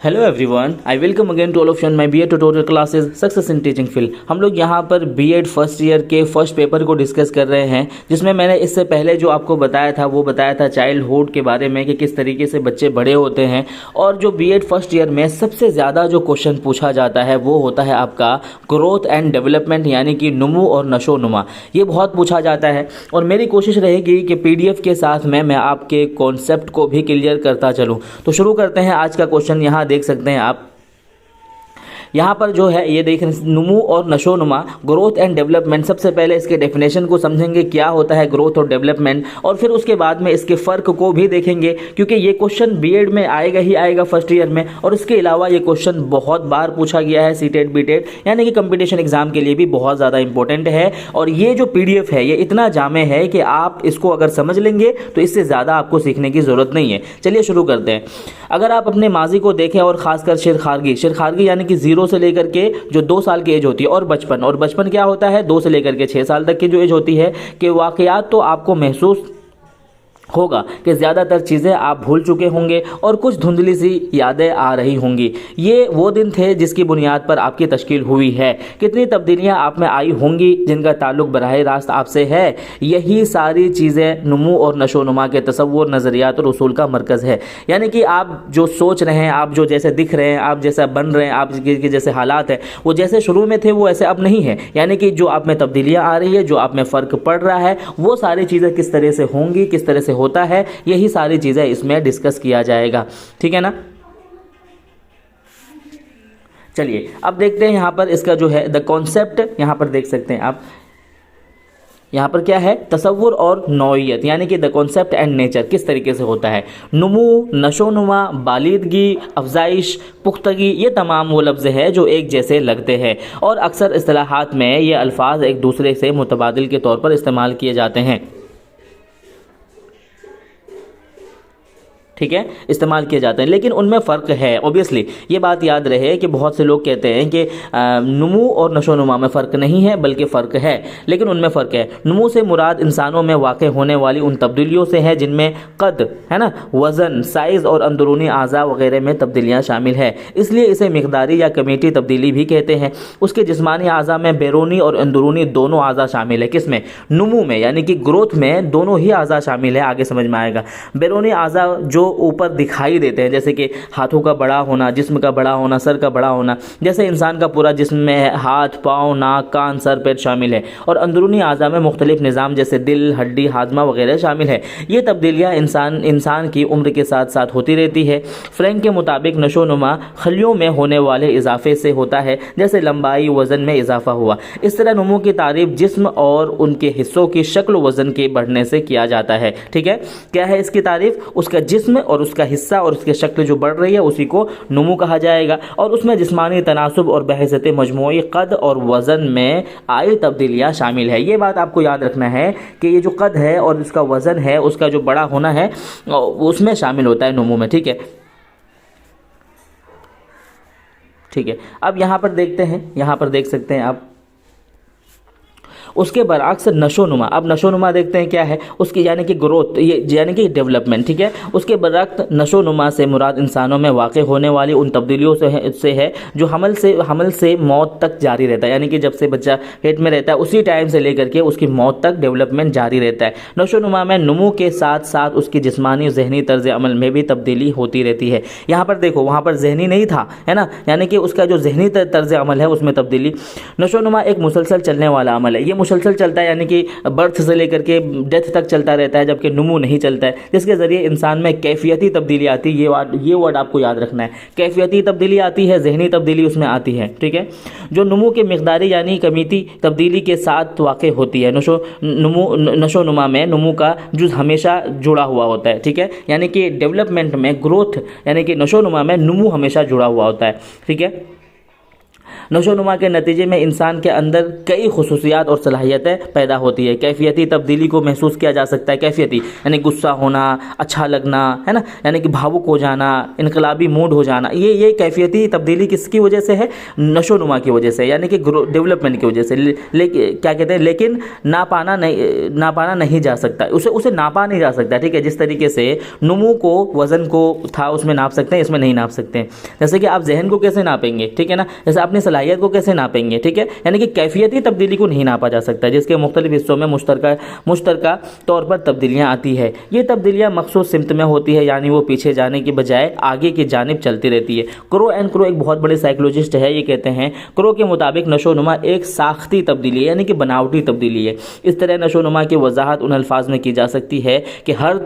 Hello everyone, I welcome again to all of my BEd tutorial classes success in teaching field. हम लोग यहाँ पर BEd first year के first paper को discuss कर रहे हैं, जिसमें मैंने इससे पहले जो आपको बताया था वो बताया था चाइल्डहुड के बारे में कि किस तरीके से बच्चे बड़े होते हैं। और जो बीएड फर्स्ट ईयर में सबसे ज़्यादा जो क्वेश्चन पूछा जाता है वो होता है आपका ग्रोथ एंड डेवलपमेंट, यानी कि नुमू और नशोनुमा। ये बहुत पूछा जाता है और मेरी कोशिश रहेगी कि पीडीएफ के साथ में मैं आपके कॉन्सेप्ट को भी क्लियर करता चलूँ। तो शुरू करते हैं आज का क्वेश्चन। यहाँ देख सकते हैं आप, यहाँ पर जो है ये देख रहे हैं नुमू और नशोनुमा, ग्रोथ एंड डेवलपमेंट। सबसे पहले इसके डेफिनेशन को समझेंगे, क्या होता है ग्रोथ और डेवलपमेंट, और फिर उसके बाद में इसके फ़र्क को भी देखेंगे, क्योंकि ये क्वेश्चन बीएड में आएगा ही आएगा फर्स्ट ईयर में। और इसके अलावा ये क्वेश्चन बहुत बार पूछा गया है सीटेट बीटेट यानी कि कंपटीशन एग्जाम के लिए भी बहुत ज़्यादा इंपॉर्टेंट है। और ये जो पीडीएफ है ये इतना जामे है कि आप इसको अगर समझ लेंगे तो इससे ज़्यादा आपको सीखने की ज़रूरत नहीं है। चलिए शुरू करते हैं। अगर आप अपने माजी को देखें और ख़ासकर शेरखारगी यानी कि 0 से लेकर के जो 2 साल की एज होती है, और बचपन क्या होता है 2 से लेकर के 6 साल तक की जो एज होती है, कि वाकयात तो आपको महसूस होगा कि ज़्यादातर चीज़ें आप भूल चुके होंगे और कुछ धुंधली सी यादें आ रही होंगी। ये वो दिन थे जिसकी बुनियाद पर आपकी तश्कील हुई है। कितनी तब्दीलियां आप में आई होंगी जिनका ताल्लुक बराह रास्त आपसे है। यही सारी चीज़ें नुमू और नशोनुमा के तसव्वुर, नज़रियात और उसूल का मरकज़ है। यानी कि आप जो सोच रहे हैं, आप जो जैसे दिख रहे हैं, आप जैसा बन रहे हैं, आपके जैसे हालात हैं, वो जैसे शुरू में थे वो ऐसे अब नहीं है। यानी कि जो आप में तब्दीलियाँ आ रही है, जो आप में फ़र्क पड़ रहा है, वो सारी चीज़ें किस तरह से होंगी, किस तरह से होता है, यही सारी चीजें इसमें डिस्कस किया जाएगा। ठीक है ना। चलिए अब देखते हैं यहां पर इसका जो है द कॉन्सेप्ट। यहां पर देख सकते हैं आप, यहाँ पर क्या है, तसव्वुर और नौइयत, यानी कि द कॉन्सेप्ट एंड नेचर किस तरीके से होता है। नुमू, नशोनुमा, बालिदगी, अफजाइश, पुख्तगी, ये तमाम वो लफ्ज़ है जो एक जैसे लगते हैं और अक्सर इस्तिलाहात में ये अल्फाज एक दूसरे से मुतबादिल के तौर पर इस्तेमाल किए जाते हैं। ठीक है, इस्तेमाल किए जाते हैं, लेकिन उनमें फ़र्क है। ऑब्वियसली ये बात याद रहे कि बहुत से लोग कहते हैं कि नुमू और नशोनुमा में फ़र्क नहीं है, बल्कि फ़र्क है, लेकिन उनमें फ़र्क है। नुमू से मुराद इंसानों में वाक़ होने वाली उन तब्दीलियों से है जिनमें कद है ना, वज़न, साइज़ और अंदरूनी आज़ा वगैरह में तब्दीलियाँ शामिल है, इसलिए इसे मिक़दारी या कमेटी तब्दीली भी कहते हैं। उसके जिस्मानी आज़ा में बैरूनी और अंदरूनी दोनों आज़ा शामिल है। किस में? नुमू में, यानी कि ग्रोथ में दोनों ही आज़ा शामिल है। आगे समझ में आएगा। बैरूनी आज़ा जो ऊपर दिखाई देते हैं, जैसे कि हाथों का बड़ा होना, जिस्म का बड़ा होना, सर का बड़ा होना, जैसे इंसान का पूरा जिस्म में हाथ, पाँव, नाक, कान, सर, पेट शामिल है। और अंदरूनी आज़ा में मुख्तलिफ निज़ाम जैसे दिल, हड्डी, हाजमा वगैरह शामिल है। ये तब्दीलियाँ इंसान की उम्र के साथ साथ होती रहती है। फ्रैंक के मुताबिक नशोनुमा खलियों में होने वाले इजाफे से होता है, जैसे लंबाई, वज़न में इजाफा हुआ। इस तरह नुमू की तारीफ जिस्म और उनके हिस्सों की शक्ल वज़न के बढ़ने से किया जाता है। ठीक है, क्या है इसकी तारीफ? उसका जिस्म और उसका हिस्सा और उसकी शक्ल जो बढ़ रही है उसी को नुमू कहा जाएगा। और उसमें जिस्मानी तनासुब और बहज़त मजमूई कद और वज़न में आई तब्दीलियाँ शामिल है। ये बात आपको याद रखना है कि ये जो कद है और इसका वज़न है, उसका जो बड़ा होना है, उसमें शामिल होता है नुमू में। ठीक है, ठीक है। अब यहाँ पर देखते हैं, यहाँ पर देख सकते हैं आप, उसके बरअक्स नशोनुमा। अब नशोनुमा देखते हैं क्या है उसकी, यानी कि ग्रोथ, ये यानी कि डेवलपमेंट। ठीक है, उसके बरअक्स नशोनुमा से मुराद इंसानों में वाक़ होने वाली उन तब्दीलियों से है जो हमल से मौत तक जारी रहता है। यानी कि जब से बच्चा पेट में रहता है उसी टाइम से लेकर के उसकी मौत तक डेवलपमेंट जारी रहता है। नशोनुमा में नुमू के साथ साथ उसकी जिस्मानी ज़हनी तर्ज अमल में भी तब्दीली होती रहती है। यहाँ पर देखो, वहाँ पर जहनी नहीं था, है ना, यानी कि उसका जो जहनी तर्ज अमल है उसमें तब्दीली। नशोनुमा एक मुसलसल चलने वाला अमल है। ये मुसलसल चलता है, यानी कि बर्थ से लेकर के डेथ तक चलता रहता है, जबकि नुमू नहीं चलता है, जिसके ज़रिए इंसान में कैफियती तब्दीली आती है। ये वर्ड आपको याद रखना है। कैफियती तब्दीली आती है, जहनी तब्दीली उसमें आती है। ठीक है, जो नुमू के मिक़दारी यानी कमीती तब्दीली के साथ वाक़ होती है। नशोनुमा में नुमू का जुज़ हमेशा जुड़ा हुआ होता है। ठीक है, यानी कि डेवलपमेंट में ग्रोथ, यानी कि नशोनुमा में नुमू हमेशा जुड़ा हुआ होता है। ठीक है, नशोनुमा के नतीजे में इंसान के अंदर कई खुसूसियात और सलाहियतें पैदा होती है। कैफियती तब्दीली को महसूस किया जा सकता है। कैफियती यानी गुस्सा होना, अच्छा लगना, है ना, यानी कि भावुक हो जाना, इनकलाबी मूड हो जाना, ये कैफियती तब्दीली किसकी वजह से है? नशोनुमा की वजह से, यानी कि डेवलपमेंट की वजह से। क्या कहते हैं, लेकिन नापाना नहीं जा सकता, उसे नापा नहीं जा सकता। ठीक है, जिस तरीके से नुमू को, वजन को था उसमें नाप सकते हैं, इसमें नहीं नाप सकते हैं। जैसे कि आप जहन को कैसे नापेंगे, ठीक है ना, जैसे अपनी सलाहियत को कैसे नापेंगे, ठीक है, यानी कि कैफियती तब्दीली को नहीं नापा जा सकता, जिसके मुख्तलिफ हिस्सों में मुश्तरका तौर पर तब्दीलियाँ आती है। ये तब्दीलियाँ मखसूस सिमत में होती है, यानी वो पीछे जाने की बजाय आगे की जानिब चलती रहती है। क्रो एंड क्रो एक बहुत बड़े साइकोलॉजिस्ट है, ये कहते हैं, क्रो के मुताबिक नशोनुमा एक साख्ती तब्दीली है, यानी कि बनावटी तब्दीली है। इस तरह नशोनुमा की वजाहत उन अल्फाज में की जा सकती है कि हर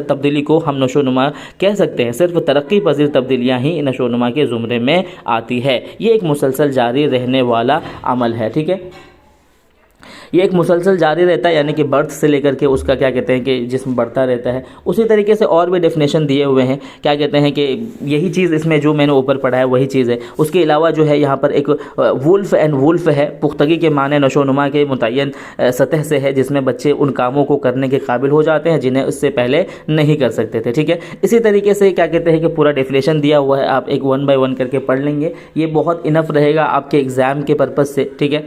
तब्दीली को हम नशोनुमा कह सकते हैं। सिर्फ तरक्की पजीर तब्दीलियाँ ही नशोनुमा के ज़ुमरे में आती है। ये एक मुसलसल जारी रहने वाला अमल है। ठीक है, ये एक मुसलसल जारी रहता है, यानी कि बर्थ से लेकर के उसका क्या कहते हैं कि जिस्म बढ़ता रहता है। उसी तरीके से और भी डेफिनेशन दिए हुए हैं, क्या कहते हैं कि यही चीज़ इसमें जो मैंने ऊपर पढ़ा है वही चीज़ है। उसके अलावा जो है यहाँ पर एक वुल्फ एंड वुल्फ है। पुख्तगी के माने नशोनुमा के मुतय्यन सतह से है, जिसमें बच्चे उन कामों को करने के काबिल हो जाते हैं जिन्हें उससे पहले नहीं कर सकते थे। ठीक है, इसी तरीके से क्या कहते हैं कि पूरा डेफिनेशन दिया हुआ है, आप एक 1 बाय 1 करके पढ़ लेंगे, ये बहुत इनफ रहेगा आपके एग्ज़ाम के पर्पज़ से। ठीक है,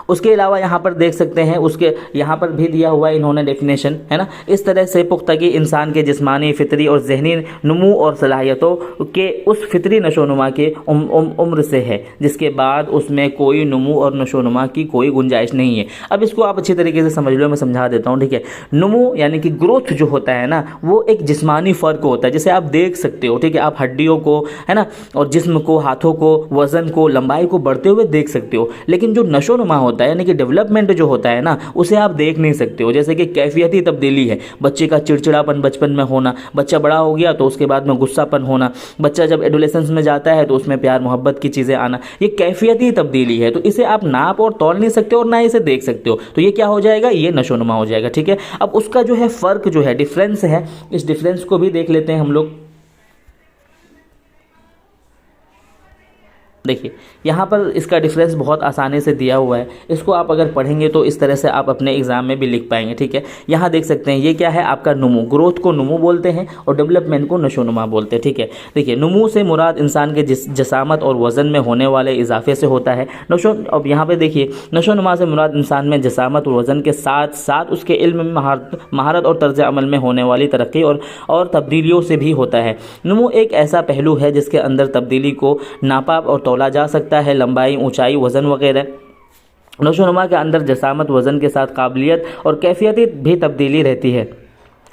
उसके अलावा यहाँ पर देख सकते हैं, उसके यहाँ पर भी दिया हुआ है इन्होंने डेफिनेशन, है ना। इस तरह से पुख्तगी इंसान के जिस्मानी, फितरी और जहनी नमू और सलाहियतों के उस फितरी नशोनुमा के उम्र से है, जिसके बाद उसमें कोई नमू और नशोनुमा की कोई गुंजाइश नहीं है। अब इसको आप अच्छी तरीके से समझ लो, मैं समझा देता हूँ। ठीक है, नमू यानी कि ग्रोथ जो होता है ना, वो एक जिस्मानी फ़र्क होता है, जिसे आप देख सकते हो। ठीक है, आप हड्डियों को, है ना, और जिस्म को, हाथों को, वज़न को, लंबाई को बढ़ते हुए देख सकते हो। लेकिन जो नशोनुमा होता है, यानी कि डेवलपमेंट जो होता है ना, उसे आप देख नहीं सकते हो। जैसे कि कैफियती तब्दीली है, बच्चे का चिड़चिड़ापन बचपन में होना, बच्चा बड़ा हो गया तो उसके बाद में गुस्सापन होना, बच्चा जब एडोलेसेंस में जाता है तो उसमें प्यार मोहब्बत की चीज़ें आना, ये कैफियती तब्दीली है। तो इसे आप नाप और तौल नहीं सकते और ना इसे देख सकते हो, तो ये क्या हो जाएगा, ये नशोनुमा हो जाएगा। ठीक है, अब उसका जो है फ़र्क जो है, डिफरेंस है, इस डिफरेंस को भी देख लेते हैं हम लोग। देखिए, यहाँ पर इसका डिफरेंस बहुत आसानी से दिया हुआ है, इसको आप अगर पढ़ेंगे तो इस तरह से आप अपने एग्ज़ाम में भी लिख पाएंगे। ठीक है, यहाँ देख सकते हैं, ये क्या है आपका नमू, ग्रोथ को नमू बोलते हैं और डेवलपमेंट को नशोनुमा बोलते हैं। ठीक है, देखिए, नमू से मुराद इंसान के जसामत और वज़न में होने वाले इजाफे से होता है। अब यहाँ पर देखिए, नशोनुमा से मुराद इंसान में जसामत और वज़न के साथ साथ उसके इल्म में महारत और तर्ज अमल में होने वाली तरक्की और तब्दीलियों से भी होता है। नमू एक ऐसा पहलू है जिसके अंदर तब्दीली को नापा और तोला जा सकता है, लंबाई, ऊंचाई, वज़न वगैरह। नशोनुमा के अंदर जसामत, वज़न के साथ काबिलियत और कैफियती भी तब्दीली रहती है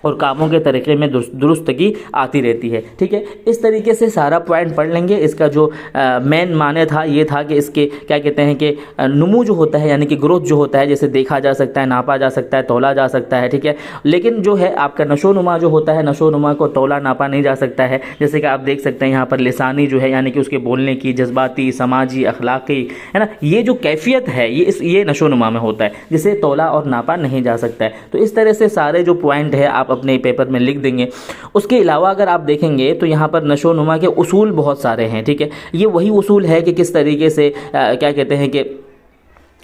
और कामों के तरीके में दुरुस्तगी आती रहती है। ठीक है, इस तरीके से सारा पॉइंट पढ़ लेंगे। इसका जो मेन माने था ये था कि इसके क्या कहते हैं कि नमू जो होता है, यानी कि ग्रोथ जो होता है, जैसे देखा जा सकता है, नापा जा सकता है, तौला जा सकता है। ठीक है, लेकिन जो है आपका नशोनुमा जो होता है, नशोनुमा को तौला नापा नहीं जा सकता है। जैसे कि आप देख सकते हैं यहाँ पर लिसानी जो है, यानी कि उसके बोलने की, जज्बाती, समाजी, अखलाकी, है ना, ये जो कैफियत है ये नशोनुमा में होता है, जिसे तौला और नापा नहीं जा सकता है। तो इस तरह से सारे जो पॉइंट है आप अपने पेपर में लिख देंगे। उसके अलावा अगर आप देखेंगे तो यहाँ पर नशोनुमा के उसूल बहुत सारे हैं। ठीक है, ये वही उसूल है कि किस तरीके से क्या कहते हैं कि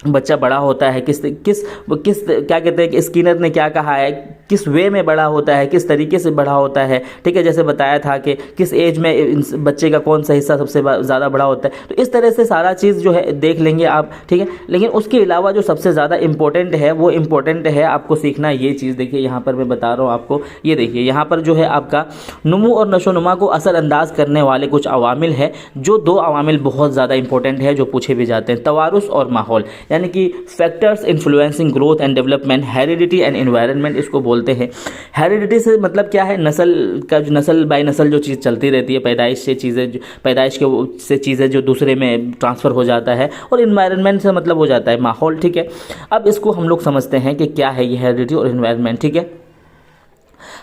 बच्चा बड़ा होता है, किस क्या कहते हैं कि स्किनर ने क्या कहा है, किस वे में बड़ा होता है, किस तरीके से बड़ा होता है। ठीक है, जैसे बताया था कि किस एज में बच्चे का कौन सा हिस्सा सबसे ज़्यादा बड़ा होता है। तो इस तरह से सारा चीज़ जो है देख लेंगे आप। ठीक है, लेकिन उसके अलावा जो सबसे ज़्यादा इम्पोर्टेंट है वो इम्पोर्टेंट है आपको सीखना ये चीज़। देखिए, यहाँ पर मैं बता रहा हूँ आपको, ये देखिए यहाँ पर जो है आपका नमू और नशोनुमा को असरअंदाज करने वाले कुछ अवामिल है, जो 2 अवामिल बहुत ज़्यादा इंपॉर्टेंट है जो पूछे भी जाते हैं, तवारुस और माहौल, यानी कि factors influencing growth and development, heredity and environment इसको बोलते हैं। हेरिडिटी से मतलब क्या है, नस्ल का जो नस्ल बाय नस्ल जो चीज़ चलती रहती है, पैदाइश से चीज़ें जो दूसरे में ट्रांसफ़र हो जाता है, और इन्वायरनमेंट से मतलब हो जाता है माहौल। ठीक है, अब इसको हम लोग समझते हैं कि क्या है ये हेरिडिटी और इन्वायरनमेंट। ठीक है,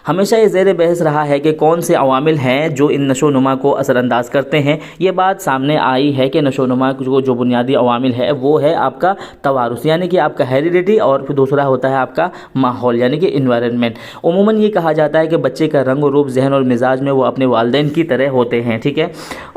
हमेशा ये ज़ेर बहस रहा है कि कौन से अवामिल हैं जो इन नशोनुमा को असरअंदाज करते हैं। ये बात सामने आई है कि नशोनुमा को जो बुनियादी अवामिल है वो है आपका तवारुस यानी कि आपका हेरिडिटी, और फिर दूसरा होता है आपका माहौल यानी कि इन्वायरमेंट। उमूमन ये कहा जाता है कि बच्चे का रंग रूप, जहन और मिजाज में वो अपने वालिदैन की तरह होते हैं। ठीक है,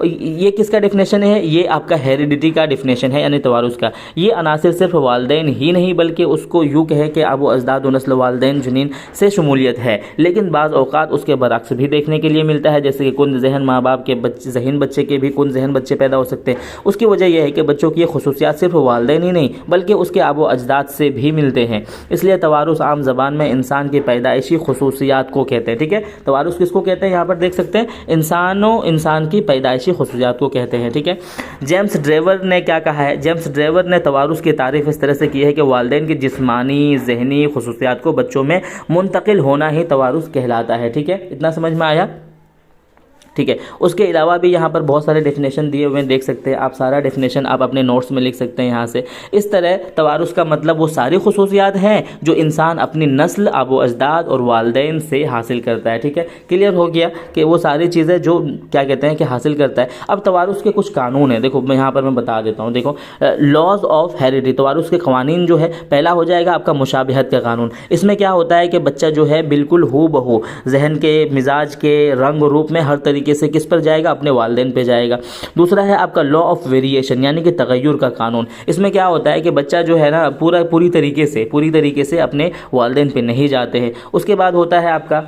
ये किसका डिफिनेशन है? ये आपका हेरिडिटी का डिफिनेशन है यानी तवारुस का। ये अनासिर सिर्फ वालिदैन ही नहीं बल्कि उसको यूँ कहे कि आबो अजदाद व नस्ल वालिदैन जुनीन से शमूलियत है, लेकिन बाज़ औक़ात उसके बरअक्स भी देखने के लिए मिलता है, जैसे कि कुन जहन माँ बाप के बच्चे, जहीन बच्चे के भी कुन जहन बच्चे पैदा हो सकते हैं। उसकी वजह यह है कि बच्चों की खसूसियात सिर्फ वालिदैन ही नहीं बल्कि उसके आबो अजदाद से भी मिलते हैं। इसलिए तवारुस आम ज़बान में इंसान की पैदाइशी खसूसियात को कहते हैं। ठीक है, तवारुस किसको कहते हैं? यहाँ पर देख सकते हैं, इंसान की पैदाइशी खसूसियात को कहते हैं। ठीक है, जेम्स ड्रेवर ने क्या कहा है? जेम्स ड्रेवर ने तवारुस की तारीफ़ इस तरह से की है कि वालिदैन की जिस्मानी ज़हनी खसूसियात को बच्चों में मुंतकिल होना ही तवारुस कहलाता है। ठीक है, इतना समझ में आया? ठीक है, उसके अलावा भी यहाँ पर बहुत सारे डेफिनेशन दिए हुए हैं, देख सकते हैं आप। सारा डेफिनेशन आप अपने नोट्स में लिख सकते हैं यहाँ से। इस तरह तवारुस का मतलब वो सारी खसूसियात हैं जो इंसान अपनी नस्ल, आबो अजदाद और वालिदैन से हासिल करता है। ठीक है, क्लियर हो गया कि वो सारी चीज़ें जो क्या कहते हैं कि हासिल करता है। अब तवारुस के कुछ कानून हैं, देखो मैं यहाँ पर बता देता हूँ। देखो, लॉज ऑफ हेरिडिटी, तवारुस के कवानीन जो है, पहला हो जाएगा आपका मुशाबहत का कानून। इसमें क्या होता है कि बच्चा जो है बिल्कुल हू बहू जहन के, मिजाज के, रंग रूप में हर तरीके से किस पर जाएगा? अपने वालिदैन पे जाएगा। दूसरा है आपका लॉ ऑफ वेरिएशन यानी कि तगय्युर का कानून। इसमें क्या होता है कि बच्चा जो है ना पूरी तरीके से अपने वालिदैन पे नहीं जाते हैं। उसके बाद होता है आपका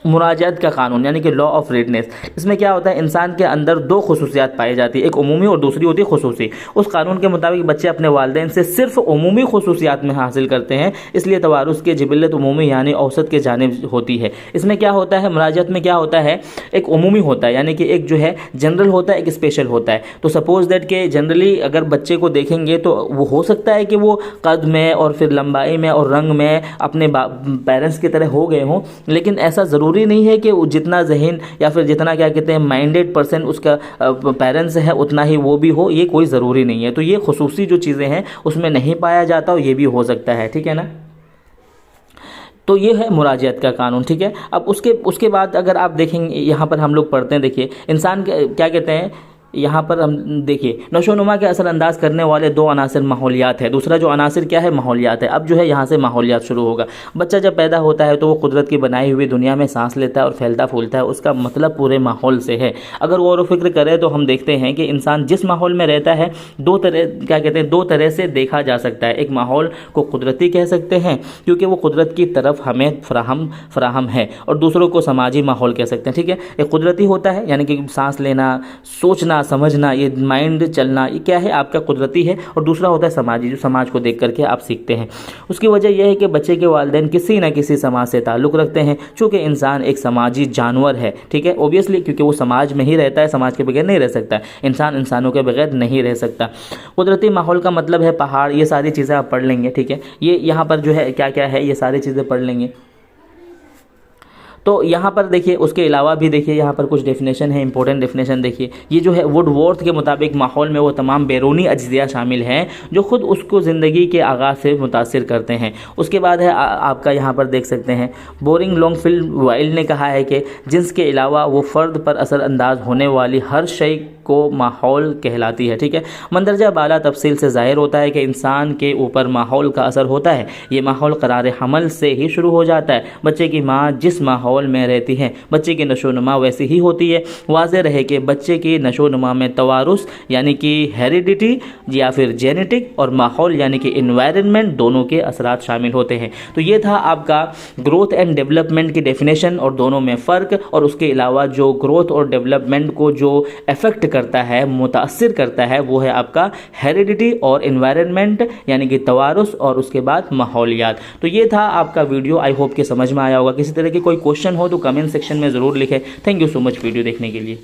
मुराजात का कानून यानी कि लॉ ऑफ रेडनेस। इसमें क्या होता है? इंसान के अंदर दो खसूसियात पाई जाती है, एक उमूमी और दूसरी होती है खुसूसी। उस कानून के मुताबिक बच्चे अपने वालिदैन से सिर्फ उमूमी खसूसियात में हासिल करते हैं, इसलिए तवारुस के जिबिल्लत उमूमी यानी औसत के जानिब होती है। इसमें क्या होता है? मुराजात में क्या होता है? एक उमूमी होता है यानी कि एक जो है जनरल होता है, एक स्पेशल होता है। तो सपोज दैट कि जनरली अगर बच्चे को देखेंगे तो वो हो सकता है कि वो कद में और फिर लंबाई में और रंग में अपने पेरेंट्स की तरह हो गए हों, लेकिन ऐसा ज़रूरी नहीं है कि जितना जहन या फिर जितना क्या कहते हैं माइंडेड पर्सन उसका पेरेंट्स है उतना ही वो भी हो, ये कोई ज़रूरी नहीं है। तो ये खुसूसी जो चीज़ें हैं उसमें नहीं पाया जाता और ये भी हो सकता है। ठीक है ना, तो ये है मुराजियत का कानून। ठीक है, अब उसके बाद अगर आप देखेंगे यहाँ पर हम लोग पढ़ते हैं, देखिए इंसान क्या कहते हैं यहाँ पर हम देखिए, नशोनुमा के असर अंदाज करने वाले दो अनासिर माहौलियात है। दूसरा जो अनासिर क्या है? माहौलियात है। अब जो है यहाँ से माहौलियात शुरू होगा। बच्चा जब पैदा होता है तो वो कुदरत की बनाई हुई दुनिया में सांस लेता है और फैलता फूलता है, उसका मतलब पूरे माहौल से है। अगर गौर व फिक्र करें तो हम देखते हैं कि इंसान जिस माहौल में रहता है दो तरह से देखा जा सकता है। एक माहौल को कुदरती कह सकते हैं क्योंकि वो कुदरत की तरफ हमें फराहम है, और दूसरों को समाजी माहौल कह सकते हैं। ठीक है, एक कुदरती होता है यानी कि सांस लेना, सोचना, समझना, ये माइंड चलना, ये क्या है? आपका कुदरती है। और दूसरा होता है समाजी, जो समाज को देख करके आप सीखते हैं। उसकी वजह यह है कि बच्चे के वालिदैन किसी न किसी समाज से ताल्लुक़ रखते हैं, चूँकि इंसान एक समाजी जानवर है। ठीक है, ओबियसली क्योंकि वो समाज में ही रहता है, समाज के बगैर नहीं रह सकता। इंसानों के बगैर नहीं रह सकता। कुदरती माहौल का मतलब है पहाड़, ये सारी चीज़ें आप पढ़ लेंगे। ठीक है, ये यहाँ पर जो है क्या क्या है ये सारी चीज़ें पढ़ लेंगे। तो यहाँ पर देखिए, उसके अलावा भी देखिए यहाँ पर कुछ डेफिनेशन है, इंपॉर्टेंट डेफिनेशन देखिए। ये जो है वुडवर्थ के मुताबिक माहौल में वो तमाम बैरूनी अज्जिया शामिल हैं जो खुद उसको ज़िंदगी के आगाज़ से मुतासिर करते हैं। उसके बाद है आपका यहाँ पर देख सकते हैं बोरिंग लॉन्गफील्ड वाइल्ड ने कहा है कि जिन्स के अलावा वो फ़र्द पर असर अंदाज होने वाली हर शय को माहौल कहलाती है। ठीक है, मंदरजा बाला तफसील से ज़ाहिर होता है कि इंसान के ऊपर माहौल का असर होता है। ये माहौल क़रार हमल से ही शुरू हो जाता है। बच्चे की माँ जिस माहौल में रहती है बच्चे की नशोनुमा वैसी ही होती है। वाज़ेह रहे कि बच्चे की नशोनुमा में तवारुस यानी कि हेरिडिटी या फिर जेनेटिक और माहौल यानी कि इन्वायरमेंट दोनों के असरात शामिल होते हैं। तो ये था आपका ग्रोथ एंड डेवलपमेंट की डेफिनेशन और दोनों में फ़र्क, और उसके अलावा जो ग्रोथ और डेवलपमेंट को जो इफ़ेक्ट करता है, मुतासिर करता है, वो है आपका हेरिडिटी और इन्वायरमेंट यानी कि तवारुस और उसके बाद माहौलियात। तो ये था आपका वीडियो, आई होप कि समझ में आया होगा। किसी तरह की कोई क्वेश्चन हो तो कमेंट सेक्शन में ज़रूर लिखें। Thank you so much video देखने के लिए।